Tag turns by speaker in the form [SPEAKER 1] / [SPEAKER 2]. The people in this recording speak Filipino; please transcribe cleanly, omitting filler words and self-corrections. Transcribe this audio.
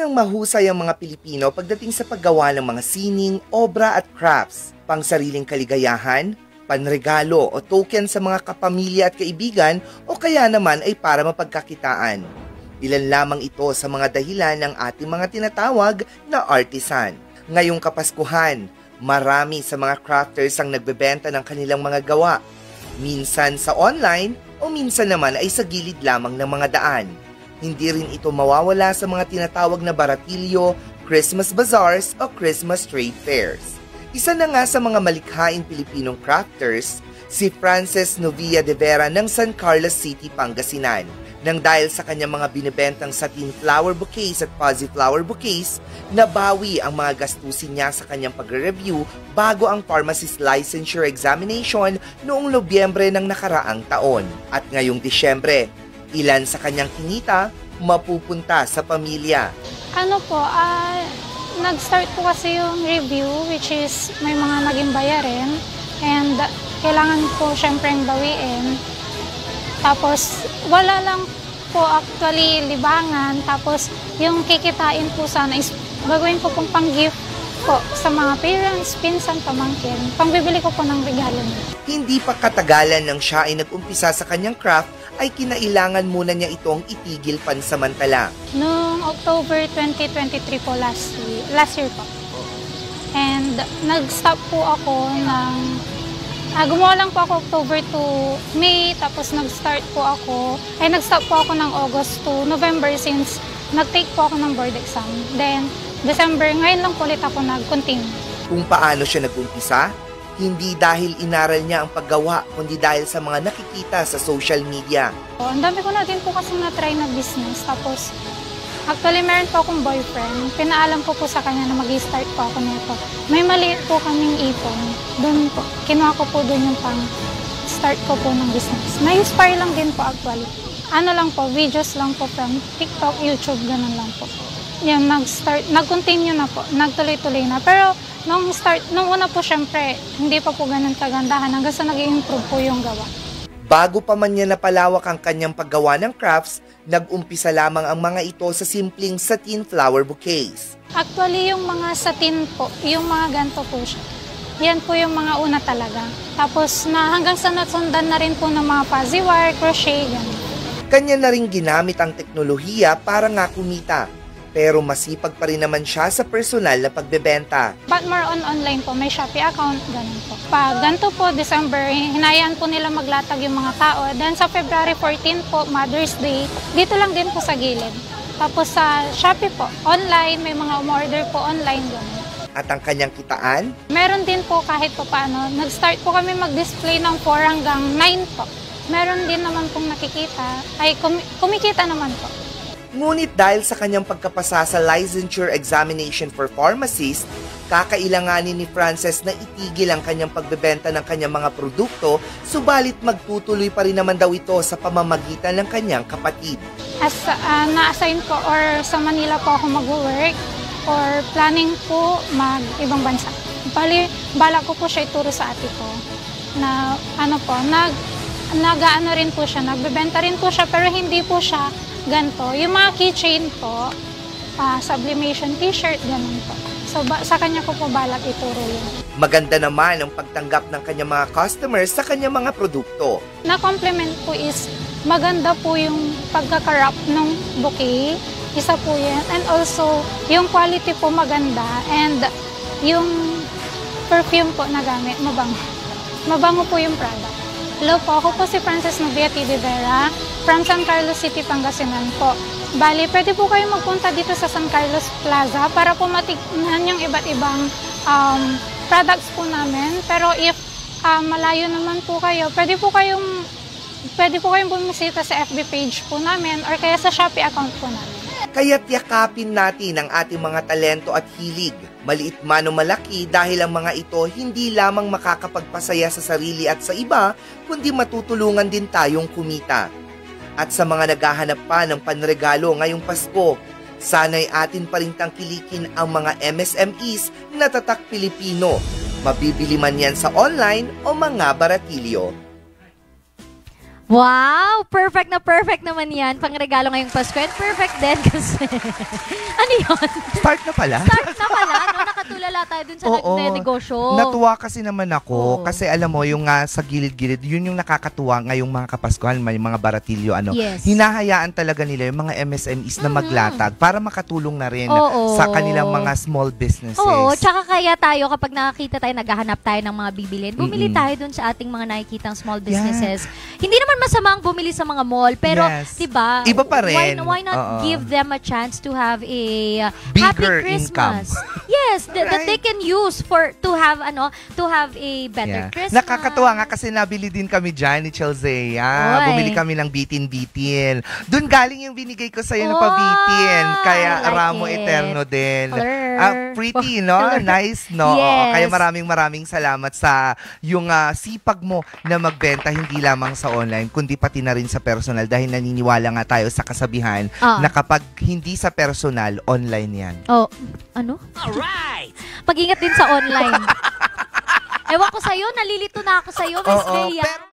[SPEAKER 1] Talagang mahusay ang mga Pilipino pagdating sa paggawa ng mga sining, obra at crafts, pangsariling kaligayahan, panregalo o token sa mga kapamilya at kaibigan o kaya naman ay para mapagkakitaan. Ilan lamang ito sa mga dahilan ng ating mga tinatawag na artisan. Ngayong Kapaskuhan, marami sa mga crafters ang nagbebenta ng kanilang mga gawa. Minsan sa online o minsan naman ay sa gilid lamang ng mga daan. Hindi rin ito mawawala sa mga tinatawag na baratilyo, Christmas bazaars o Christmas trade fairs. Isa na nga sa mga malikhaing Pilipinong crafters, si Frances Novia de Vera ng San Carlos City, Pangasinan. Nang dahil sa kanyang mga binibentang satin flower bouquets at fuzzy flower bouquets, nabawi ang mga gastusin niya sa kanyang pagre-review bago ang pharmacist licensure examination noong Nobyembre ng nakaraang taon. At ngayong Disyembre, ilan sa kanyang kinita mapupunta sa pamilya.
[SPEAKER 2] Nag-start po kasi yung review, which is may mga naging bayarin and kailangan po syempreng bawiin. Tapos wala lang po actually libangan, tapos yung kikitain po sana is gagawin ko pong pang-gift po sa mga parents, pinsan, pamangkin. Pangbibili ko po ng regalo niya.
[SPEAKER 1] Hindi pa katagalan nang siya ay nag-umpisa sa kanyang craft, ay kinailangan muna niya itong itigil pansamantala.
[SPEAKER 2] Noong October 2023 po, last year po. And nag-stop po ako ng, gumawa lang po ako October to May, tapos nag-stop po ako ng August to November since nag-take po ako ng board exam. Then, December, ngayon lang po ulit ako nag-continue.
[SPEAKER 1] Kung paano siya nag-umpisa? Hindi dahil inaral niya ang paggawa, kundi dahil sa mga nakikita sa social media.
[SPEAKER 2] Ang dami ko na din po kasi na-try na business. Tapos, actually, meron po akong boyfriend. Pinaalam ko po sa kanya na mag-start po ako nito. May maliit po kaming ipon. Doon po, kinuha ko po doon yung pang-start ko po ng business. Na-inspire lang din po actually. Videos lang po from TikTok, YouTube, ganun lang po. Yan, nag-continue na po, nagtuloy-tuloy na. Pero, nung una po syempre, hindi pa po ganun kagandahan hanggang sa nag-i-improve po yung gawa.
[SPEAKER 1] Bago pa man niya napalawak ang kanyang paggawa ng crafts, nag-umpisa lamang ang mga ito sa simpleng satin flower bouquets.
[SPEAKER 2] Actually, yung mga satin po, yung mga ganito po siya. Yan po yung mga una talaga. Tapos hanggang sa nasundan na rin po ng mga fuzzy wire, crochet, ganun.
[SPEAKER 1] Kanya na rin ginamit ang teknolohiya para nga kumita. Pero masipag pa rin naman siya sa personal na pagbebenta.
[SPEAKER 2] But more on online po, may Shopee account, ganun po. Pag ganito po, December, hinayaan po nila maglatag yung mga tao. Then sa February 14 po, Mother's Day, dito lang din po sa gilid. Tapos sa Shopee po, online, may mga umorder po online, ganun.
[SPEAKER 1] At ang kanyang kitaan?
[SPEAKER 2] Meron din po kahit pa paano. Nag-start po kami mag-display ng 4 hanggang 9 po. Meron din naman pong nakikita, ay kumikita naman po.
[SPEAKER 1] Ngunit dahil sa kanyang pagkapasa sa licensure examination for pharmacist, kakailanganin ni Frances na itigil ang kanyang pagbebenta ng kanyang mga produkto, subalit magtutuloy pa rin naman daw ito sa pamamagitan ng kanyang kapatid.
[SPEAKER 2] As na-assign po or sa Manila po ako mag-work or planning po mag-ibang bansa. Bala ko po siya ituro sa ate ko na nag-ano rin po siya, nagbebenta rin po siya pero hindi po siya ganito. Yung mga keychain po, sublimation t-shirt, ganun po. So, sa kanya ko po balak ituro yun.
[SPEAKER 1] Maganda naman ang pagtanggap ng kanyang mga customers sa kanyang mga produkto.
[SPEAKER 2] Na-compliment po is maganda po yung pagkakarap ng bouquet. Isa po yan. And also, yung quality po maganda. And yung perfume po na gamit, mabango. Mabango po yung product. Hello po, ako po si Frances Novia de Vera from San Carlos City, Pangasinan po. Bali, pwede po kayo magpunta dito sa San Carlos Plaza para po matignan yung iba't ibang products po namin. Pero if malayo naman po kayo, pwede po kayong bumisita sa FB page po namin or kaya sa Shopee account po namin.
[SPEAKER 1] Kaya't yakapin natin ang ating mga talento at hilig. Maliit man o malaki dahil ang mga ito hindi lamang makakapagpasaya sa sarili at sa iba, kundi matutulungan din tayong kumita. At sa mga naghahanap pa ng panregalo ngayong Pasko, sana'y atin pa rin tangkilikin ang mga MSMEs na tatak Pilipino. Mabibili man yan sa online o mga baratilyo.
[SPEAKER 3] Wow! Perfect naman yan. Pangregalo ngayong Pasko. And perfect din kasi... ano yun?
[SPEAKER 1] Start na pala?
[SPEAKER 3] Start na pala, no? Nakatulala tayo dun sa negosyo.
[SPEAKER 1] Natuwa kasi naman ako.
[SPEAKER 3] Oo.
[SPEAKER 1] Kasi alam mo, yung sa gilid-gilid, yun yung nakakatuwa ngayong mga Kapaskuhan, may mga baratilyo,
[SPEAKER 3] Yes.
[SPEAKER 1] hinahayaan talaga nila yung mga MSMEs na maglatag para makatulong na rin
[SPEAKER 3] Oo.
[SPEAKER 1] sa kanilang mga small businesses.
[SPEAKER 3] Oo, tsaka kaya tayo kapag nakakita tayo, naghahanap tayo ng mga bibilin, bumili tayo dun sa ating mga nakikitang small businesses. Hindi naman masamang bumili sa mga mall, pero diba,
[SPEAKER 1] iba pa rin.
[SPEAKER 3] Why not give them a chance to have a happy
[SPEAKER 1] Bigger
[SPEAKER 3] Christmas?
[SPEAKER 1] income.
[SPEAKER 3] Yes, that they can use to have a better Christmas.
[SPEAKER 1] Nakakatuwa nga kasi nabili din kami dyan ni Chelsea.
[SPEAKER 3] Oy.
[SPEAKER 1] Bumili kami ng bitin-bitin. Doon galing yung binigay ko sa'yo na pabitin. Kaya
[SPEAKER 3] I like
[SPEAKER 1] Ramo
[SPEAKER 3] it.
[SPEAKER 1] Eterno din.
[SPEAKER 3] Color.
[SPEAKER 1] Pretty, no? Nice, no?
[SPEAKER 3] Yes.
[SPEAKER 1] Oo, kaya maraming salamat sa yung sipag mo na magbenta hindi lamang sa online, kundi pati na rin sa personal dahil naniniwala nga tayo sa kasabihan na kapag hindi sa personal, online yan.
[SPEAKER 3] Oh, ano? Alright! Mag-ingat din sa online. Ewan ko sa'yo, nalilito na ako sa'yo, Miss Bea.